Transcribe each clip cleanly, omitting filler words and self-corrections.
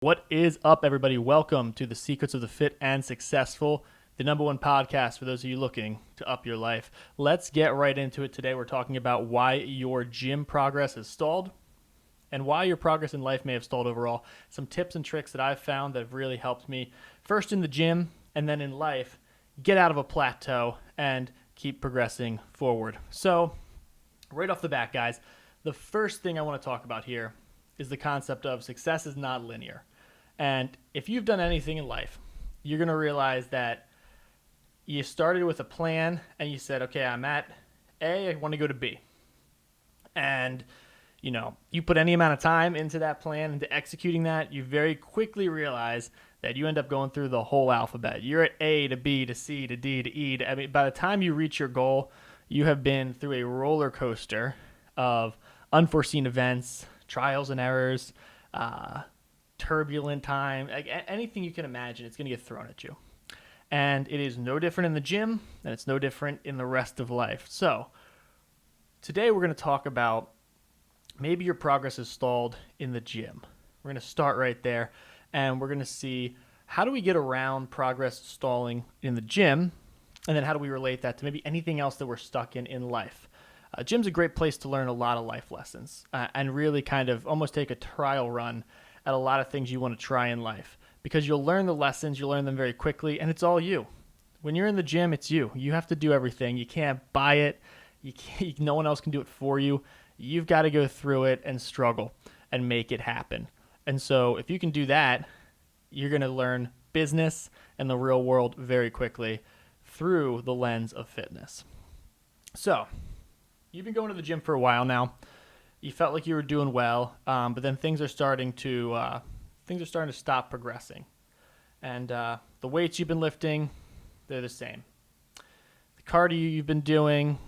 What is up, everybody? Welcome to the Secrets of the Fit and Successful, the number one podcast for those of you looking to up your life. Let's get right into it today. We're talking about why your gym progress has stalled and why your progress in life may have stalled overall. Some tips and tricks that I've found that have really helped me, first in the gym and then in life, get out of a plateau and keep progressing forward. So, right off the bat, guys, the first thing I want to talk about here is the concept of success is not linear. And if you've done anything in life, you're going to realize that you started with a plan and you said, okay, I'm at A, I want to go to B. And, you put any amount of time into that plan, into executing that, you very quickly realize that you end up going through the whole alphabet. You're at A to B to C to D to E. By the time you reach your goal, you have been through a roller coaster of unforeseen events, trials and errors, turbulent time, like anything you can imagine, it's going to get thrown at you. And it is no different in the gym, and it's no different in the rest of life. So today we're going to talk about maybe your progress is stalled in the gym. We're going to start right there, and we're going to see how do we get around progress stalling in the gym, and then how do we relate that to maybe anything else that we're stuck in life. Gym's a great place to learn a lot of life lessons and really kind of almost take a trial run at a lot of things you want to try in life, because you'll learn the lessons, you'll learn them very quickly, and it's all you. When you're in the gym, it's you. You have to do everything. You can't buy it. No one else can do it for you. You've got to go through it and struggle and make it happen. And so if you can do that, you're going to learn business and the real world very quickly through the lens of fitness. So you've been going to the gym for a while now. You felt like you were doing well, but then things are starting to stop progressing, and the weights you've been lifting, they're the same. The cardio you've been doing,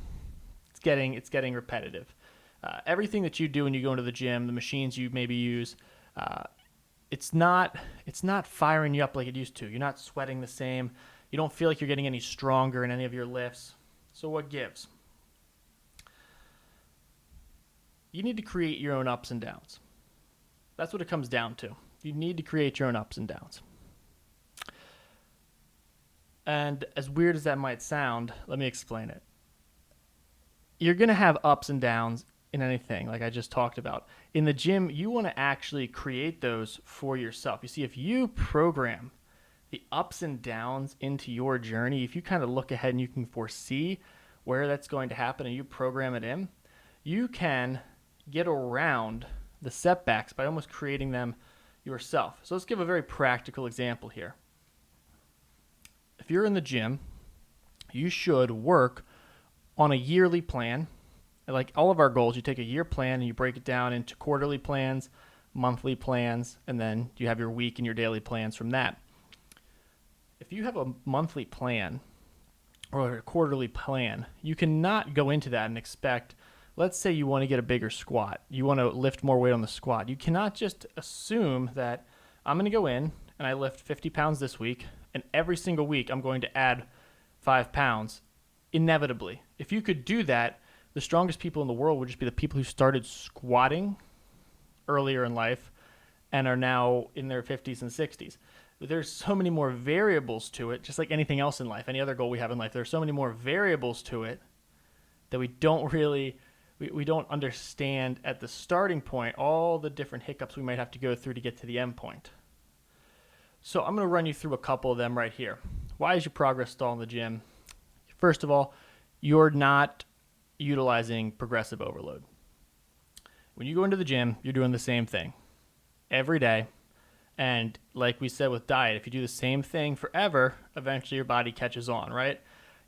it's getting repetitive. Everything that you do when you go into the gym, the machines you maybe use, it's not firing you up like it used to. You're not sweating the same. You don't feel like you're getting any stronger in any of your lifts. So what gives? You need to create your own ups and downs. That's what it comes down to. You need to create your own ups and downs. And as weird as that might sound, let me explain it. You're going to have ups and downs in anything, like I just talked about. In the gym, you want to actually create those for yourself. You see, if you program the ups and downs into your journey, if you kind of look ahead and you can foresee where that's going to happen and you program it in, you can get around the setbacks by almost creating them yourself. So let's give a very practical example here. If you're in the gym, you should work on a yearly plan. Like all of our goals, you take a year plan and you break it down into quarterly plans, monthly plans, and then you have your week and your daily plans from that. If you have a monthly plan or a quarterly plan, you cannot go into that and expect, let's say you want to get a bigger squat. You want to lift more weight on the squat. You cannot just assume that I'm going to go in and I lift 50 pounds this week, and every single week I'm going to add 5 pounds inevitably. If you could do that, the strongest people in the world would just be the people who started squatting earlier in life and are now in their 50s and 60s. There's so many more variables to it, just like anything else in life, any other goal we have in life. There's so many more variables to it that we don't understand at the starting point all the different hiccups we might have to go through to get to the end point. So I'm going to run you through a couple of them right here. Why is your progress stall in the gym? First of all, you're not utilizing progressive overload. When you go into the gym, you're doing the same thing every day. And like we said with diet, if you do the same thing forever, eventually your body catches on, right?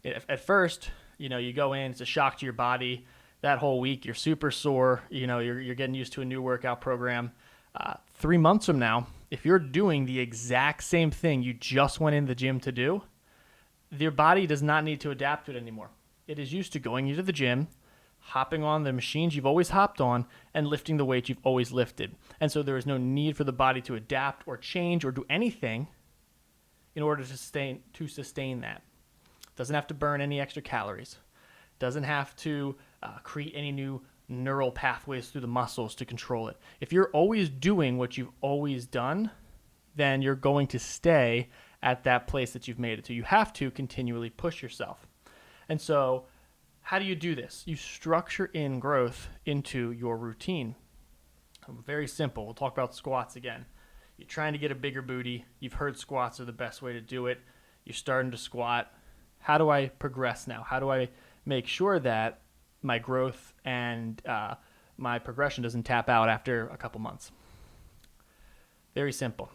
At first, you go in, it's a shock to your body. That whole week, you're super sore. You're getting used to a new workout program. 3 months from now, if you're doing the exact same thing you just went in the gym to do, your body does not need to adapt to it anymore. It is used to going into the gym, hopping on the machines you've always hopped on, and lifting the weight you've always lifted. And so there is no need for the body to adapt or change or do anything in order to sustain that. Doesn't have to burn any extra calories. Doesn't have to create any new neural pathways through the muscles to control it. If you're always doing what you've always done, then you're going to stay at that place that you've made it to. You have to continually push yourself. And so, how do you do this? You structure in growth into your routine. Very simple. We'll talk about squats again. You're trying to get a bigger booty. You've heard squats are the best way to do it. You're starting to squat. How do I progress now? How do I make sure that my growth and my progression doesn't tap out after a couple months? Very simple.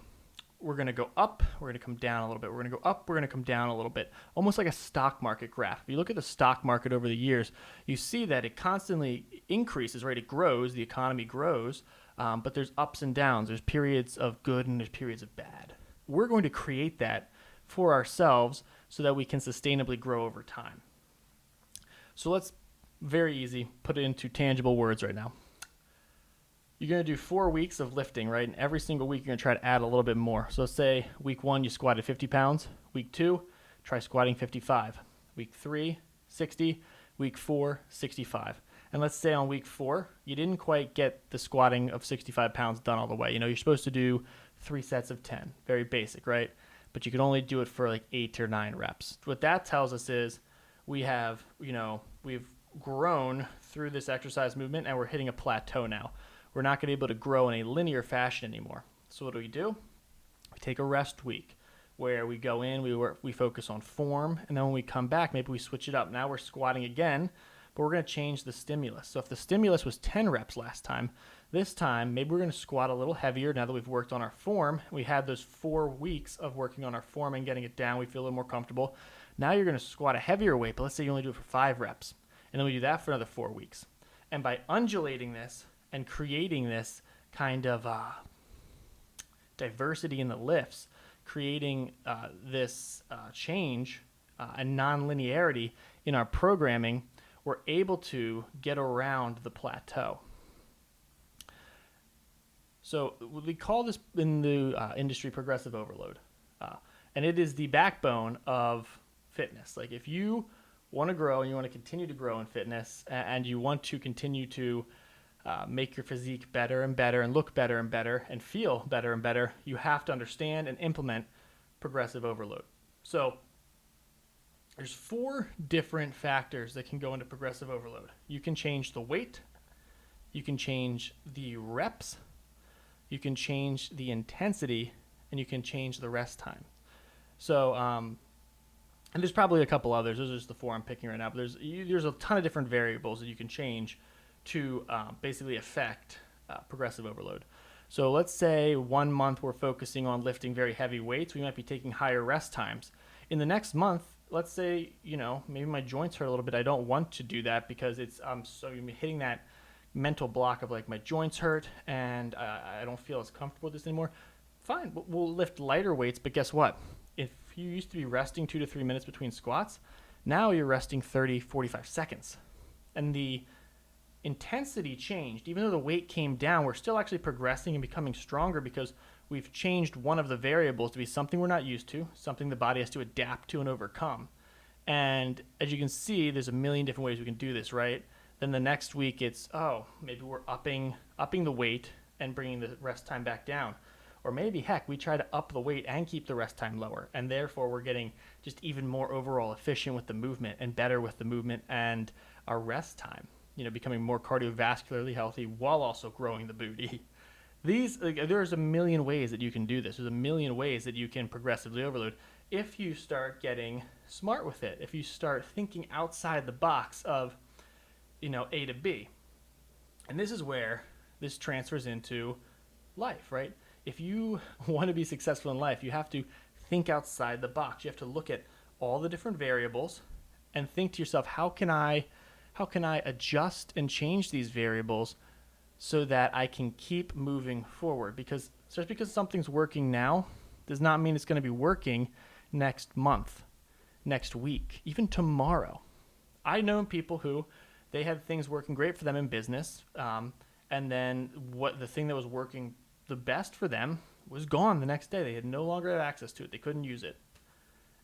We're going to go up, we're going to come down a little bit. We're going to go up, we're going to come down a little bit. Almost like a stock market graph. If you look at the stock market over the years, you see that it constantly increases, right? It grows, the economy grows, but there's ups and downs. There's periods of good and there's periods of bad. We're going to create that for ourselves so that we can sustainably grow over time. So let's, very easy, put it into tangible words right now. You're going to do 4 weeks of lifting, right? And every single week, you're going to try to add a little bit more. So let's say week 1, you squatted 50 pounds. Week 2, try squatting 55. Week 3, 60. Week 4, 65. And let's say on week 4, you didn't quite get the squatting of 65 pounds done all the way. You're supposed to do 3 sets of 10. Very basic, right? But you can only do it for like 8 or 9 reps. What that tells us is we've grown through this exercise movement and we're hitting a plateau now. We're not going to be able to grow in a linear fashion anymore. So what do? We take a rest week where we go in, we focus on form, and then when we come back, maybe we switch it up. Now we're squatting again, but we're going to change the stimulus. So if the stimulus was 10 reps last time, this time maybe we're going to squat a little heavier now that we've worked on our form. We had those 4 weeks of working on our form and getting it down. We feel a little more comfortable. Now you're going to squat a heavier weight, but let's say you only do it for 5 reps. And then we do that for another 4 weeks. And by undulating this, and creating this kind of diversity in the lifts, creating this change and non-linearity in our programming, we're able to get around the plateau. So we call this in the industry progressive overload. And it is the backbone of fitness. Like if you want to grow and you want to continue to grow in fitness and you want to continue to make your physique better and better and look better and better and feel better and better, you have to understand and implement progressive overload. So there's 4 different factors that can go into progressive overload. You can change the weight, you can change the reps, you can change the intensity, and you can change the rest time. So, and there's probably a couple others. Those are just the 4 I'm picking right now. But there's a ton of different variables that you can change to basically affect progressive overload. So let's say 1 month we're focusing on lifting very heavy weights. We might be taking higher rest times. In the next month, let's say, maybe my joints hurt a little bit. I don't want to do that because it's so you're hitting that mental block of like my joints hurt and I don't feel as comfortable with this anymore. Fine, we'll lift lighter weights, but guess what? If you used to be resting 2 to 3 minutes between squats, now you're resting 30, 45 seconds. And the intensity changed. Even though the weight came down, we're still actually progressing and becoming stronger because we've changed one of the variables to be something we're not used to, something the body has to adapt to and overcome. And as you can see, there's a million different ways we can do this, right? Then the next week it's, maybe we're upping the weight and bringing the rest time back down. Or maybe, heck, we try to up the weight and keep the rest time lower. And therefore, we're getting just even more overall efficient with the movement and better with the movement and our rest time. Becoming more cardiovascularly healthy while also growing the booty. There's a million ways that you can do this. There's a million ways that you can progressively overload if you start getting smart with it. If you start thinking outside the box of, A to B. And this is where this transfers into life, right? If you want to be successful in life, you have to think outside the box. You have to look at all the different variables and think to yourself, how can I adjust and change these variables so that I can keep moving forward? Because just because something's working now does not mean it's going to be working next month, next week, even tomorrow. I know people who they had things working great for them in business, and then the thing that was working the best for them was gone the next day. They had no longer had access to it. They couldn't use it.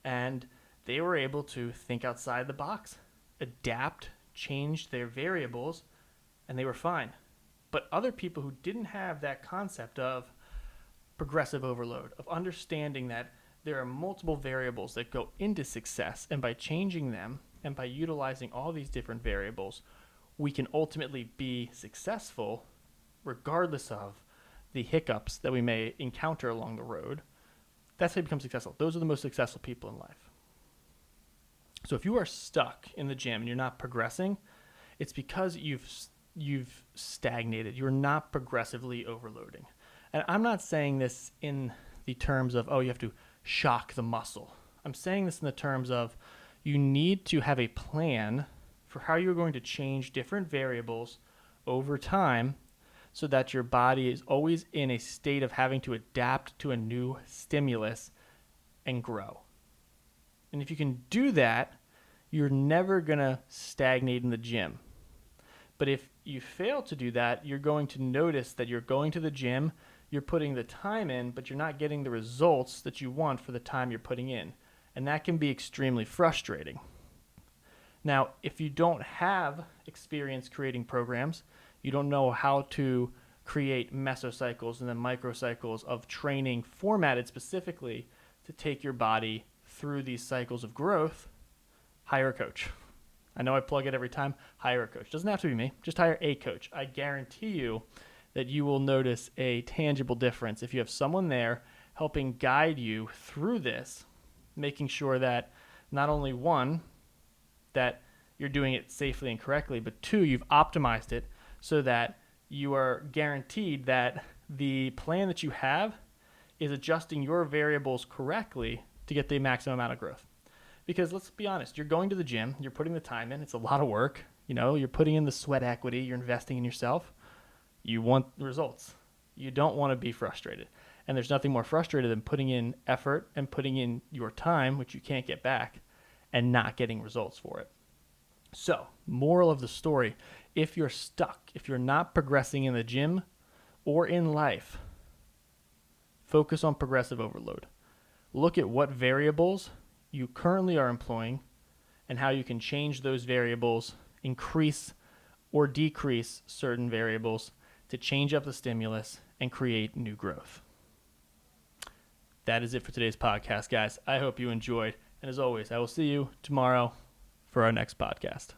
And they were able to think outside the box, adapt, change their variables, and they were fine. But other people who didn't have that concept of, progressive overload, of understanding that there are multiple variables that go into success, and by changing them and by utilizing all these different variables, we can ultimately be successful regardless of the hiccups that we may encounter along the road. That's how you become successful. Those are the most successful people in life. So if you are stuck in the gym and you're not progressing, it's because you've stagnated. You're not progressively overloading. And I'm not saying this in the terms of, oh, you have to shock the muscle. I'm saying this in the terms of you need to have a plan for how you're going to change different variables over time so that your body is always in a state of having to adapt to a new stimulus and grow. And if you can do that, you're never going to stagnate in the gym. But if you fail to do that, you're going to notice that you're going to the gym, you're putting the time in, but you're not getting the results that you want for the time you're putting in. And that can be extremely frustrating. Now, if you don't have experience creating programs, you don't know how to create mesocycles and then microcycles of training formatted specifically to take your body through these cycles of growth, hire a coach. I know I plug it every time. Hire a coach. Doesn't have to be me. Just hire a coach. I guarantee you that you will notice a tangible difference if you have someone there helping guide you through this, making sure that not only one, that you're doing it safely and correctly, but two, you've optimized it so that you are guaranteed that the plan that you have is adjusting your variables correctly to get the maximum amount of growth. Because let's be honest, you're going to the gym, you're putting the time in, it's a lot of work, you're putting in the sweat equity, you're investing in yourself. You want results. You don't want to be frustrated. And there's nothing more frustrated than putting in effort and putting in your time, which you can't get back, and not getting results for it. So, moral of the story, if you're stuck, if you're not progressing in the gym or in life, focus on progressive overload. Look at what variables you currently are employing and how you can change those variables, increase or decrease certain variables to change up the stimulus and create new growth. That is it for today's podcast, guys. I hope you enjoyed. And as always, I will see you tomorrow for our next podcast.